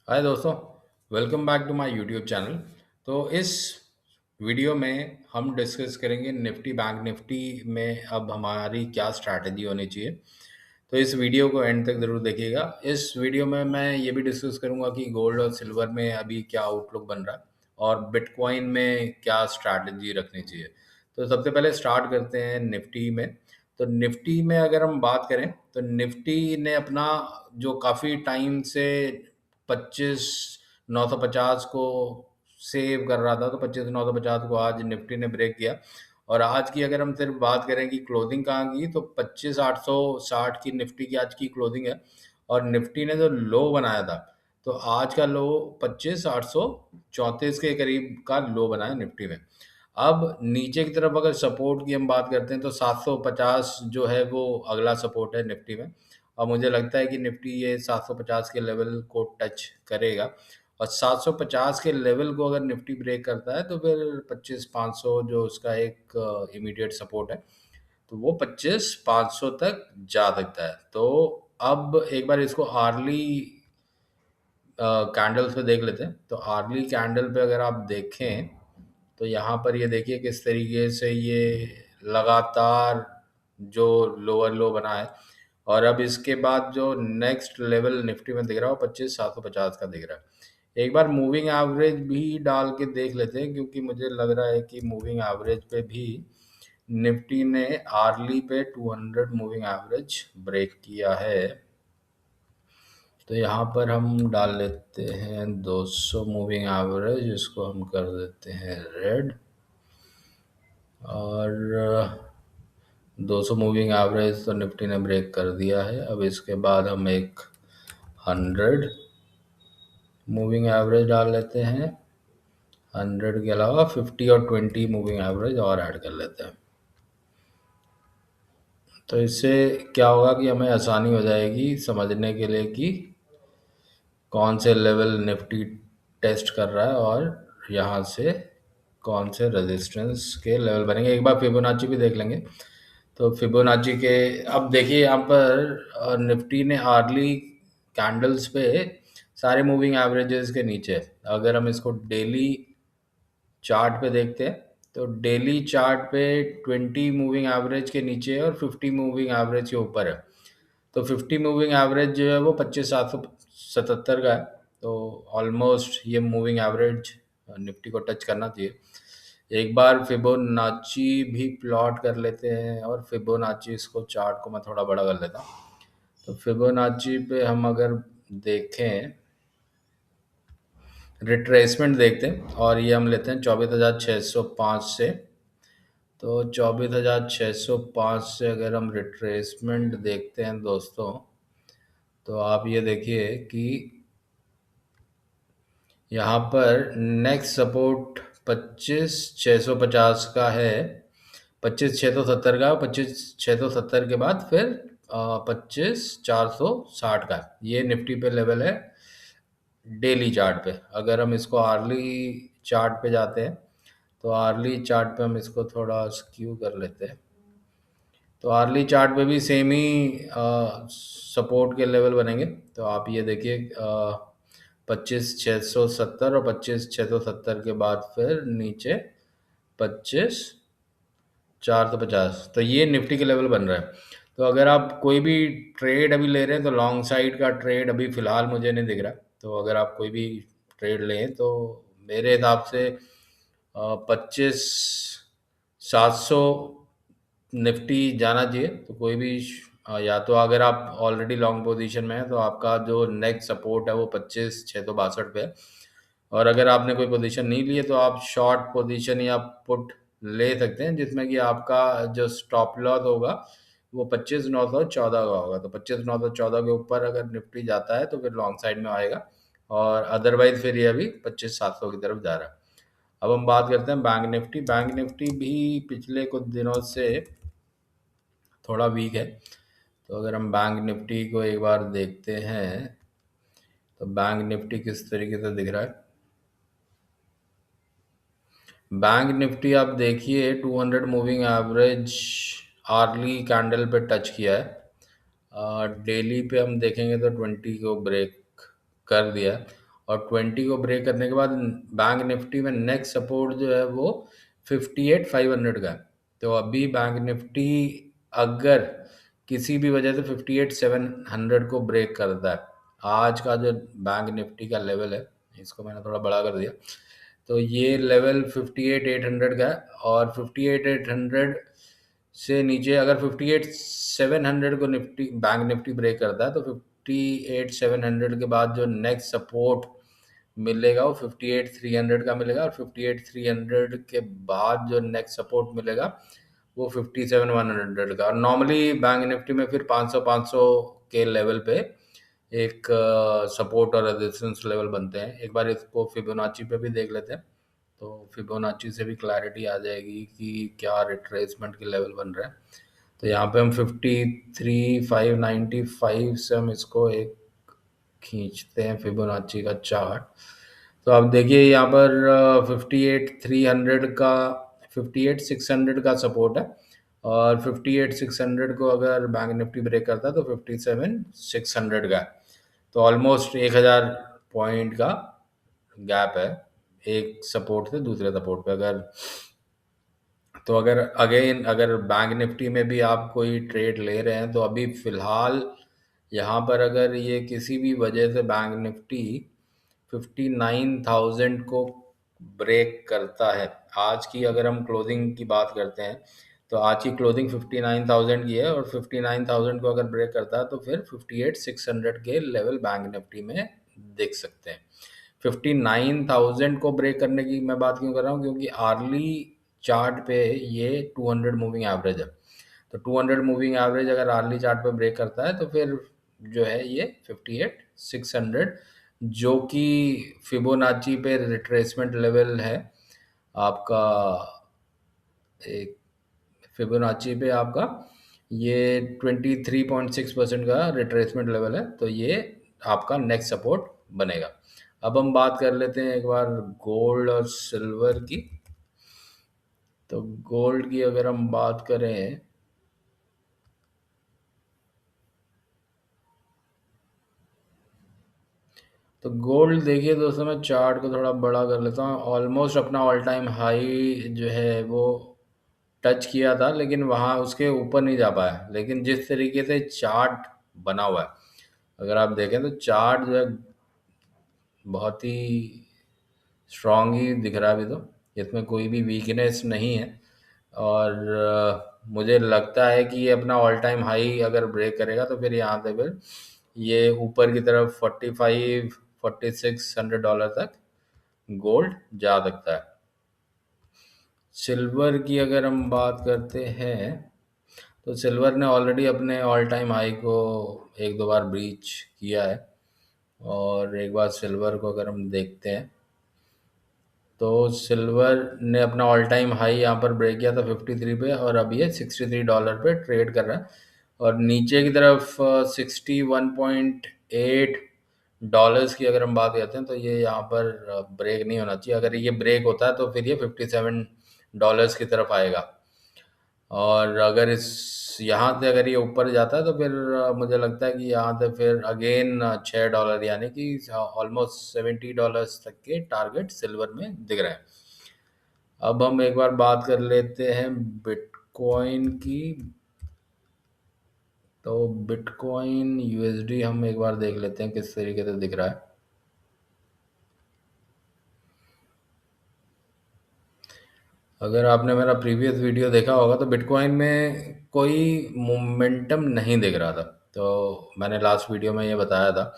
हाय दोस्तों, welcome back to my YouTube channel. तो इस वीडियो में हम डिस्कस करेंगे निफ्टी बैंक निफ्टी में अब हमारी क्या स्ट्रैटेजी होनी चाहिए। तो इस वीडियो को एंड तक ज़रूर देखिएगा। इस वीडियो में मैं ये भी डिस्कस करूंगा कि गोल्ड और सिल्वर में अभी क्या आउटलुक बन रहा है और बिटकॉइन में क्या स्ट्रैटेजी रखनी चाहिए। तो सबसे पहले स्टार्ट करते हैं निफ्टी में। तो निफ्टी में अगर हम बात करें तो निफ्टी ने अपना जो काफ़ी टाइम से 25,950 को सेव कर रहा था, तो 25,950 को आज निफ्टी ने ब्रेक किया। और आज की अगर हम सिर्फ बात करें कि क्लोजिंग कहाँ की, तो 25,860 की निफ्टी की आज की क्लोजिंग है। और निफ्टी ने जो लो बनाया था, तो आज का लो 25,834 के करीब का लो बनाया निफ्टी में। अब नीचे की तरफ अगर सपोर्ट की हम बात करते हैं तो 750 जो है वो अगला सपोर्ट है निफ्टी में। और मुझे लगता है कि निफ्टी ये 750 के लेवल को टच करेगा। और 750 के लेवल को अगर निफ्टी ब्रेक करता है तो फिर 25,500 जो उसका एक इमीडिएट सपोर्ट है, तो वो 25,500 तक जा सकता है। तो अब एक बार इसको आर्ली कैंडल्स पे देख लेते हैं। तो आर्ली कैंडल पे अगर आप देखें तो यहाँ पर ये देखिए किस तरीके से ये लगातार जो लोअर लो बना है। और अब इसके बाद जो नेक्स्ट लेवल निफ्टी में दिख रहा है वो 25,750 का दिख रहा है। एक बार मूविंग एवरेज भी डाल के देख लेते हैं, क्योंकि मुझे लग रहा है कि मूविंग एवरेज पे भी निफ्टी ने आर्ली पे 200 मूविंग एवरेज ब्रेक किया है। तो यहाँ पर हम डाल लेते हैं 200 मूविंग एवरेज, इसको हम कर देते हैं रेड। और 200 मूविंग एवरेज तो निफ्टी ने ब्रेक कर दिया है। अब इसके बाद हम एक 100 मूविंग एवरेज डाल लेते हैं। 100 के अलावा 50 और 20 मूविंग एवरेज और ऐड कर लेते हैं। तो इससे क्या होगा कि हमें आसानी हो जाएगी समझने के लिए कि कौन से लेवल निफ्टी टेस्ट कर रहा है और यहाँ से कौन से रेजिस्टेंस के लेवल बनेंगे। एक बार फिबोनाची भी देख लेंगे। तो फिबोनाची के अब देखिए यहाँ पर निफ्टी ने आर्ली कैंडल्स पे सारे मूविंग एवरेजेस के नीचे है। अगर हम इसको डेली चार्ट पे देखते हैं तो डेली चार्ट पे 20 मूविंग एवरेज के नीचे है और 50 मूविंग एवरेज के ऊपर है। तो 50 मूविंग एवरेज जो है वो 25,777 का है। तो ऑलमोस्ट ये मूविंग एवरेज निफ्टी को टच करना चाहिए। एक बार फिबोनाची भी प्लॉट कर लेते हैं, और फिबोनाची इसको चार्ट को मैं थोड़ा बड़ा कर लेता हूँ। तो फिबोनाची पे हम अगर देखें, रिट्रेसमेंट देखते हैं और ये हम लेते हैं 24,605 से। तो 24,605 से अगर हम रिट्रेसमेंट देखते हैं दोस्तों, तो आप ये देखिए कि यहाँ पर नेक्स्ट सपोर्ट 25,650 का है। 25,670 का, 25,670 के बाद फिर 25,460 का। ये निफ्टी पे लेवल है डेली चार्ट पे। अगर हम इसको आर्ली चार्ट पे जाते हैं तो आर्ली चार्ट पे हम इसको थोड़ा स्क्यू कर लेते हैं। तो आर्ली चार्ट पे भी सेम ही सपोर्ट के लेवल बनेंगे। तो आप ये देखिए 25,670 और 25,670 के बाद फिर नीचे 25,450। तो ये निफ्टी के लेवल बन रहा है। तो अगर आप कोई भी ट्रेड अभी ले रहे हैं तो लॉन्ग साइड का ट्रेड अभी फ़िलहाल मुझे नहीं दिख रहा। तो अगर आप कोई भी ट्रेड लें तो मेरे हिसाब से 25,700 निफ्टी जाना चाहिए। तो कोई भी या तो अगर आप ऑलरेडी लॉन्ग पोजीशन में है तो आपका जो नेक्स्ट सपोर्ट है वो 25,662 पे है। और अगर आपने कोई पोजीशन नहीं ली है तो आप शॉर्ट पोजीशन या पुट ले सकते हैं, जिसमें कि आपका जो स्टॉप लॉस होगा वो 25,914 का होगा। तो 25,914 के ऊपर अगर निफ्टी जाता है तो फिर लॉन्ग साइड में आएगा, और अदरवाइज फिर ये अभी 25,700 की तरफ जा रहा है। अब हम बात करते हैं बैंक निफ्टी। बैंक निफ्टी भी पिछले कुछ दिनों से थोड़ा वीक है। तो अगर हम बैंक निफ्टी को एक बार देखते हैं तो बैंक निफ्टी किस तरीके से दिख रहा है। बैंक निफ्टी आप देखिए 200 मूविंग एवरेज आर्ली कैंडल पे टच किया है। डेली पे हम देखेंगे तो 20 को ब्रेक कर दिया है। और 20 को ब्रेक करने के बाद बैंक निफ्टी में नेक्स्ट सपोर्ट जो है वो 58,500 का है। तो अभी बैंक निफ्टी अगर किसी भी वजह से 58,700 को ब्रेक करता है, आज का जो बैंक निफ्टी का लेवल है, इसको मैंने थोड़ा बड़ा कर दिया, तो ये लेवल 58,800 का है। और 58,800 से नीचे अगर 58,700 को निफ्टी बैंक निफ्टी ब्रेक करता है, तो 58,700 के बाद जो नेक्स्ट सपोर्ट मिलेगा वो 58,300 का मिलेगा। और 58,300 के बाद जो नेक्स्ट सपोर्ट मिलेगा वो 57,100 का। और नॉर्मली बैंक निफ्टी में फिर 500 के लेवल पे एक सपोर्ट और रेजिस्टेंस लेवल बनते हैं। एक बार इसको फिबोनाची पे भी देख लेते हैं, तो फिबोनाची से भी क्लैरिटी आ जाएगी कि क्या रिट्रेसमेंट के लेवल बन रहा है। तो यहाँ पे हम 53,595 से हम इसको एक खींचते हैं फिबोनाची का चार्ट। तो आप देखिए यहाँ पर 58,300 का 58,600 का सपोर्ट है। और 58,600 को अगर बैंक निफ्टी ब्रेक करता है तो 57,600 का है। तो ऑलमोस्ट 1,000 पॉइंट का गैप है एक सपोर्ट से दूसरे सपोर्ट पे। अगर तो अगर अगेन अगर बैंक निफ्टी में भी आप कोई ट्रेड ले रहे हैं, तो अभी फ़िलहाल यहाँ पर अगर ये किसी भी वजह से बैंक निफ्टी 59,000 को ब्रेक करता है, आज की अगर हम क्लोजिंग की बात करते हैं, तो आज की क्लोजिंग 59,000 की है। और 59,000 को अगर ब्रेक करता है तो फिर 58,600 के लेवल बैंक निफ्टी में देख सकते हैं। 59,000 को ब्रेक करने की मैं बात क्यों कर रहा हूँ, क्योंकि आर्ली चार्ट पे ये 200 मूविंग एवरेज है। तो 200 मूविंग एवरेज अगर आर्ली चार्ट पे ब्रेक करता है तो फिर जो है ये 58,600, जो कि फिबोनाची पे रिट्रेसमेंट लेवल है आपका, एक फिबोनाची पे आपका ये 23.6% का रिट्रेसमेंट लेवल है। तो ये आपका नेक्स्ट सपोर्ट बनेगा। अब हम बात कर लेते हैं एक बार गोल्ड और सिल्वर की। तो गोल्ड की अगर हम बात करें, तो गोल्ड देखिए दोस्तों, मैं चार्ट को थोड़ा बड़ा कर लेता हूँ। ऑलमोस्ट अपना ऑल टाइम हाई जो है वो टच किया था, लेकिन वहाँ उसके ऊपर नहीं जा पाया। लेकिन जिस तरीके से चार्ट बना हुआ है, अगर आप देखें तो चार्ट जो है बहुत ही स्ट्रांग ही दिख रहा है अभी। तो इसमें कोई भी वीकनेस नहीं है। और मुझे लगता है कि ये अपना ऑल टाइम हाई अगर ब्रेक करेगा तो फिर यहाँ से फिर ये ऊपर की तरफ 45-4600 तक गोल्ड जा सकता है। सिल्वर की अगर हम बात करते हैं, तो सिल्वर ने ऑलरेडी अपने ऑल टाइम हाई को एक दो बार ब्रीच किया है। और एक बार सिल्वर को अगर हम देखते हैं, तो सिल्वर ने अपना ऑल टाइम हाई यहाँ पर ब्रेक किया था 53 पे, और अभी ये $63 पे ट्रेड कर रहा है। और नीचे की तरफ 61.8 की अगर हम बात करते हैं, तो ये यहाँ पर ब्रेक नहीं होना चाहिए। अगर ये ब्रेक होता है तो फिर ये $57 की तरफ आएगा। और अगर इस यहाँ से अगर ये ऊपर जाता है तो फिर मुझे लगता है कि यहाँ से फिर अगेन $6, यानी कि ऑलमोस्ट $70 तक के टारगेट सिल्वर में दिख रहे हैं। अब हम एक बार बात कर लेते हैं बिटकॉइन की। तो बिटकॉइन यूएसडी हम एक बार देख लेते हैं किस तरीके से दिख रहा है। अगर आपने मेरा प्रीवियस वीडियो देखा होगा तो बिटकॉइन में कोई मोमेंटम नहीं दिख रहा था, तो मैंने लास्ट वीडियो में ये बताया था।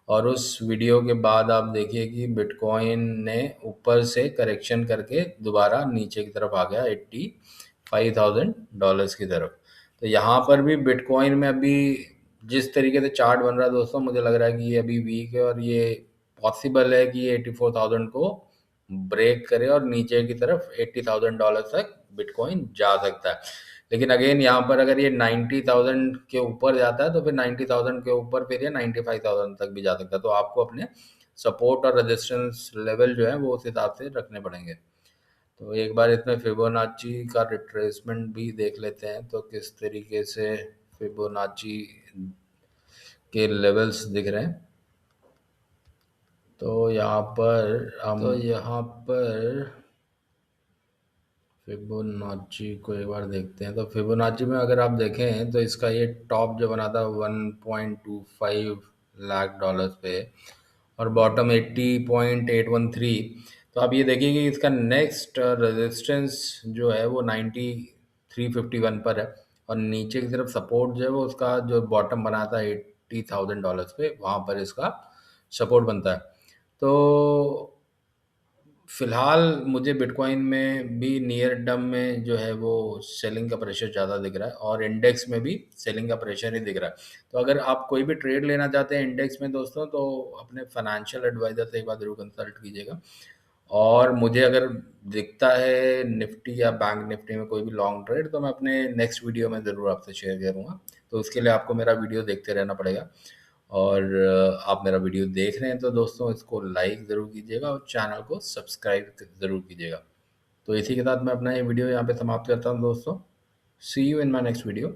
और उस वीडियो के बाद आप देखिए कि बिटकॉइन ने ऊपर से करेक्शन करके दोबारा नीचे की तरफ आ गया $85,000 की तरफ। तो यहाँ पर भी बिटकॉइन में अभी जिस तरीके से चार्ट बन रहा है दोस्तों, मुझे लग रहा है कि ये अभी वीक है। और ये पॉसिबल है कि ये 84,000 को ब्रेक करे और नीचे की तरफ $80,000 तक बिटकॉइन जा सकता है। लेकिन अगेन यहाँ पर अगर ये 90,000 के ऊपर जाता है तो फिर 90,000 के ऊपर फिर ये 95,000 तक भी जा सकता है। तो आपको अपने सपोर्ट और रेजिस्टेंस लेवल जो है वो उस हिसाब से रखने पड़ेंगे। तो एक बार इसमें फिबोनाची का रिट्रेसमेंट भी देख लेते हैं, तो किस तरीके से फिबोनाची के लेवल्स दिख रहे हैं। तो यहाँ पर फिबोनाची को एक बार देखते हैं। तो फिबोनाची में अगर आप देखें तो इसका ये टॉप जो बना था 1.25 लाख डॉलर्स पे, और बॉटम 80.813। तो आप ये देखिए कि इसका नेक्स्ट रेजिस्टेंस जो है वो 9351 पर है, और नीचे की तरफ सपोर्ट जो है वो उसका जो बॉटम बना था $80,000 पे, वहाँ पर इसका सपोर्ट बनता है। तो फिलहाल मुझे बिटकॉइन में भी नियर टर्म में जो है वो सेलिंग का प्रेशर ज़्यादा दिख रहा है, और इंडेक्स में भी सेलिंग का प्रेशर ही दिख रहा है। तो अगर आप कोई भी ट्रेड लेना चाहते हैं इंडेक्स में दोस्तों, तो अपने फाइनेंशियल एडवाइज़र से एक बार ज़रूर कंसल्ट कीजिएगा। और मुझे अगर दिखता है निफ्टी या बैंक निफ्टी में कोई भी लॉन्ग ट्रेड, तो मैं अपने नेक्स्ट वीडियो में ज़रूर आपसे शेयर करूँगा। तो उसके लिए आपको मेरा वीडियो देखते रहना पड़ेगा। और आप मेरा वीडियो देख रहे हैं तो दोस्तों इसको लाइक ज़रूर कीजिएगा और चैनल को सब्सक्राइब ज़रूर कीजिएगा। तो इसी के साथ मैं अपना ये वीडियो यहाँ पे समाप्त करता हूँ दोस्तों। See you in my next video.